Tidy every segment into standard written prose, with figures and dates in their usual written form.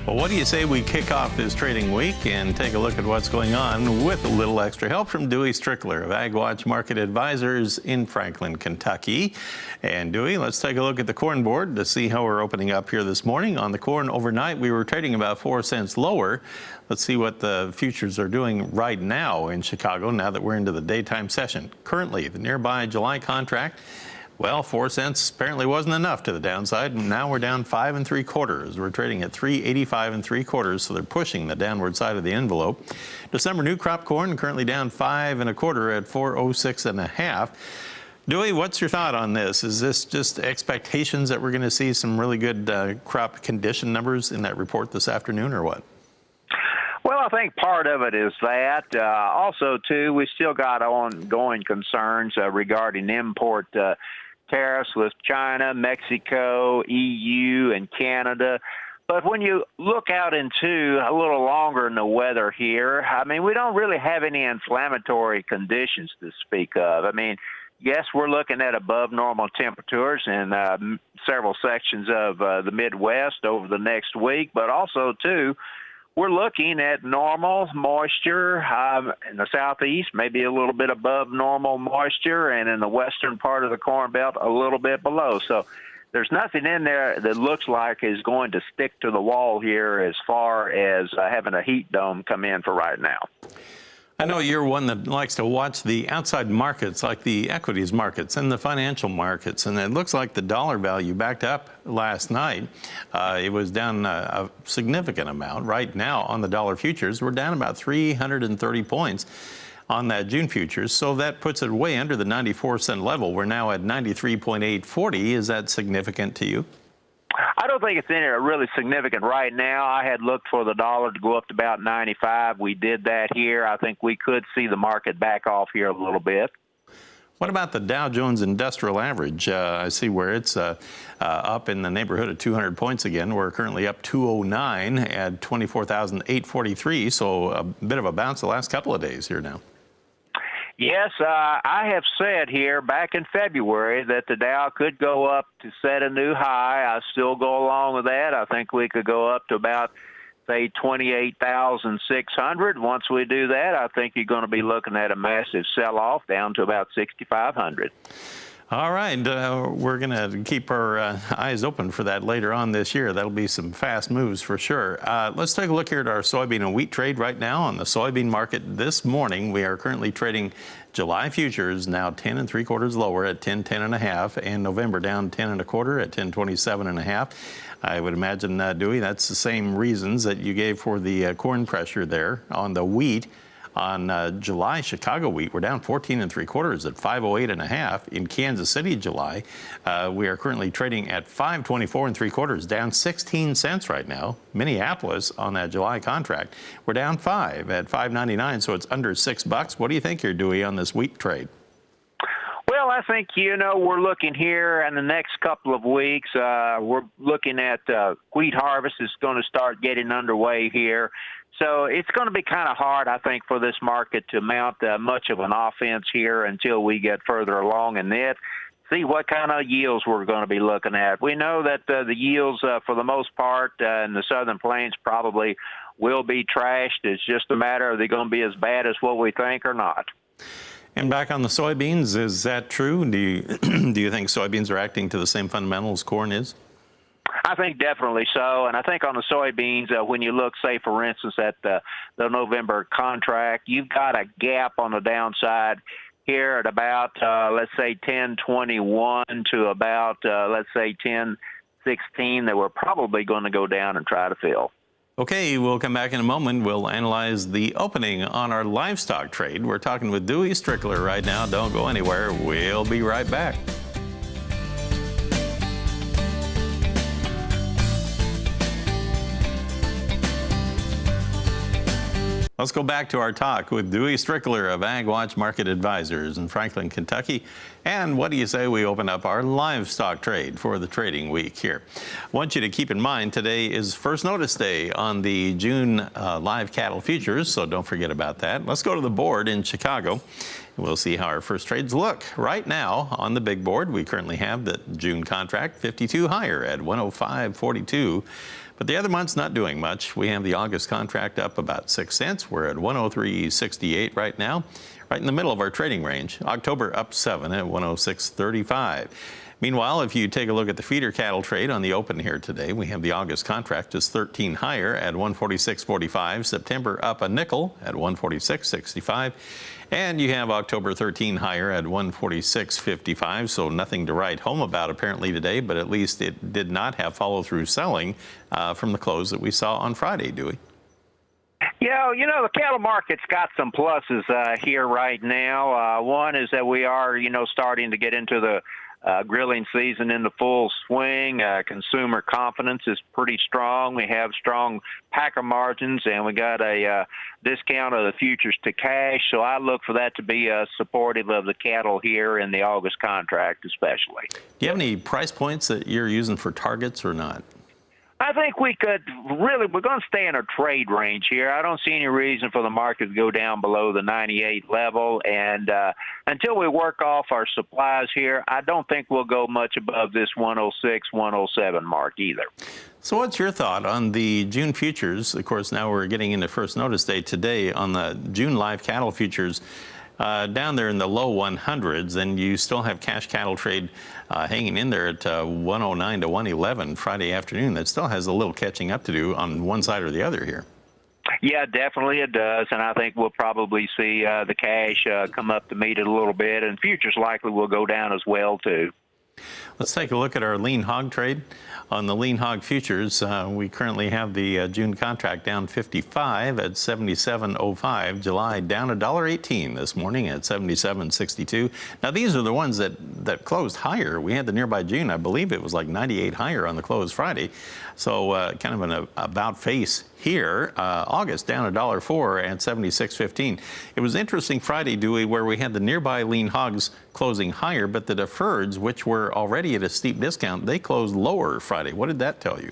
Well, what do you say we kick off this trading week and take a look at what's going on with a little extra help from Dewey Strickler of AgWatch Market Advisors in Franklin, Kentucky. And Dewey, let's take a look at the corn board to see how we're opening up here this morning. On the corn overnight, we were trading about 4 cents lower. Let's see what the futures are doing right now in Chicago now that we're into the daytime session. Currently, the nearby July contract, well, 4 cents apparently wasn't enough to the downside. Now we're down 5 3/4. We're trading at 3.85 3/4, so they're pushing the downward side of the envelope. December new crop corn currently down 5 1/4 at 406 1/2. Dewey, what's your thought on this? Is this just expectations that we're going to see some really good crop condition numbers in that report this afternoon, or what? Well, I think part of it is that. Also, too, we still got ongoing concerns regarding import tariffs with China, Mexico, EU, and Canada. But when you look out into a little longer in the weather here, I mean, we don't really have any inflammatory conditions to speak of. I mean, yes, we're looking at above normal temperatures in several sections of the Midwest over the next week, but also, too, we're looking at normal moisture in the southeast, maybe a little bit above normal moisture, and in the western part of the Corn Belt, a little bit below. So there's nothing in there that looks like is going to stick to the wall here as far as having a heat dome come in for right now. I know you're one that likes to watch the outside markets, like the equities markets and the financial markets, and it looks like the dollar value backed up last night. It was down a significant amount. Right now on the dollar futures, we're down about 330 points on that June futures, so that puts it way under the 94-cent level. We're now at 93.840. Is that significant to you? I don't think it's any really significant right now. I had looked for the dollar to go up to about 95. We did that here. I think we could see the market back off here a little bit. What about the Dow Jones Industrial Average? I see where it's up in the neighborhood of 200 points again. We're currently up 209 at 24,843, so a bit of a bounce the last couple of days here now. Yes, I have said here back in February that the Dow could go up to set a new high. I still go along with that. I think we could go up to about, say, 28,600. Once we do that, I think you're going to be looking at a massive sell-off down to about 6,500. All right, we're going to keep our eyes open for that later on this year. That'll be some fast moves for sure. Let's take a look here at our soybean and wheat trade right now. On the soybean market this morning, we are currently trading July futures now 10 3/4 lower at 10.10 1/2, and November down 10 1/4 at 10.27 1/2. I would imagine, Dewey, that's the same reasons that you gave for the corn pressure there. On the wheat, on July Chicago wheat, we're down 14 3/4 at 508 1/2. In Kansas City, July, we are currently trading at 524 3/4, down 16 cents right now. Minneapolis on that July contract, we're down 5 at 5.99, so it's under $6. What do you think here, Dewey, on this wheat trade? Well, I think, we're looking here in the next couple of weeks. We're looking at wheat harvest is going to start getting underway here. So it's going to be kind of hard, I think, for this market to mount much of an offense here until we get further along in it. See what kind of yields we're going to be looking at. We know that the yields, for the most part, in the Southern Plains probably will be trashed. It's just a matter of they're going to be as bad as what we think or not. And back on the soybeans, is that true? Do you think soybeans are acting to the same fundamentals corn is? I think definitely so, and I think on the soybeans, when you look, say, for instance, at the November contract, you've got a gap on the downside here at about, let's say, 10.21 to about, let's say, 10.16 that we're probably going to go down and try to fill. Okay, we'll come back in a moment. We'll analyze the opening on our livestock trade. We're talking with Dewey Strickler right now. Don't go anywhere. We'll be right back. Let's go back to our talk with Dewey Strickler of AgWatch Market Advisors in Franklin, Kentucky. And what do you say we open up our livestock trade for the trading week here? I want you to keep in mind today is first notice day on the June live cattle futures, so don't forget about that. Let's go to the board in Chicago. We'll see how our first trades look. Right now on the big board, we currently have the June contract 52 higher at 105.42. But the other month's not doing much. We have the August contract up about 6 cents. We're at 103.68 right now, right in the middle of our trading range. October up 7 at 106.35. Meanwhile, if you take a look at the feeder cattle trade on the open here today, we have the August contract is 13 higher at 146.45. September up a nickel at 146.65. And you have October 13 higher at 146.55. So nothing to write home about apparently today, but at least it did not have follow-through selling from the close that we saw on Friday, Dewey. Yeah, the cattle market's got some pluses here right now. One is that we are, starting to get into the grilling season in the full swing. Consumer confidence is pretty strong. We have strong packer margins, and we got a discount of the futures to cash. So I look for that to be supportive of the cattle here in the August contract especially. Do you have any price points that you're using for targets or not? I think we're going to stay in a trade range here. I don't see any reason for the market to go down below the 98 level. And until we work off our supplies here, I don't think we'll go much above this 106, 107 mark either. So what's your thought on the June futures? Of course, now we're getting into first notice day today on the June live cattle futures. Down there in the low 100s, and you still have cash cattle trade hanging in there at 109 to 111 Friday afternoon. That still has a little catching up to do on one side or the other here. Yeah, definitely it does, and I think we'll probably see the cash come up to meet it a little bit, and futures likely will go down as well, too. Let's take a look at our lean hog trade. On the lean hog futures, we currently have the June contract down 55 at 77.05. July down $1.18 this morning at 77.62. Now these are the ones that closed higher. We had the nearby June, I believe it was like 98 higher on the close Friday. So kind of an about face here. August down $1.04 at 76.15. It was interesting Friday, Dewey, where we had the nearby lean hogs closing higher, but the deferreds, which were already at a steep discount, they closed lower Friday. What did that tell you?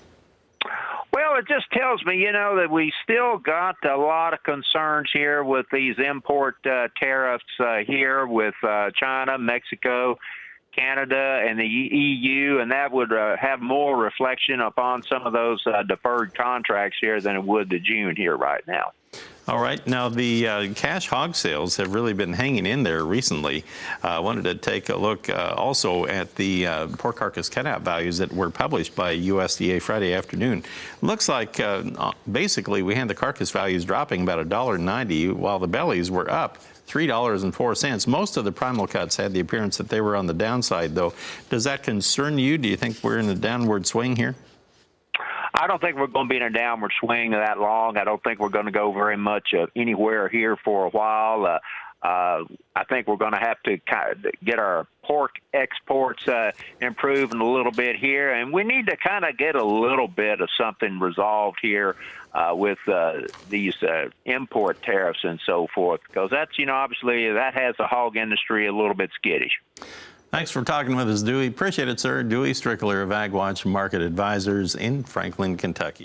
Well, it just tells me, that we still got a lot of concerns here with these import tariffs here with China, Mexico, Canada, and the EU, and that would have more reflection upon some of those deferred contracts here than it would the June here right now. All right. Now, the cash hog sales have really been hanging in there recently. I wanted to take a look also at the pork carcass cutout values that were published by USDA Friday afternoon. Looks like basically we had the carcass values dropping about $1.90 while the bellies were up $3.04. Most of the primal cuts had the appearance that they were on the downside, though. Does that concern you? Do you think we're in a downward swing here? I don't think we're going to be in a downward swing that long. I don't think we're going to go very much anywhere here for a while. I think we're going to have to kind of get our pork exports improving a little bit here, and we need to kind of get a little bit of something resolved here with these import tariffs and so forth, because that's, obviously that has the hog industry a little bit skittish. Thanks for talking with us, Dewey. Appreciate it, sir. Dewey Strickler of AgWatch Market Advisors in Franklin, Kentucky.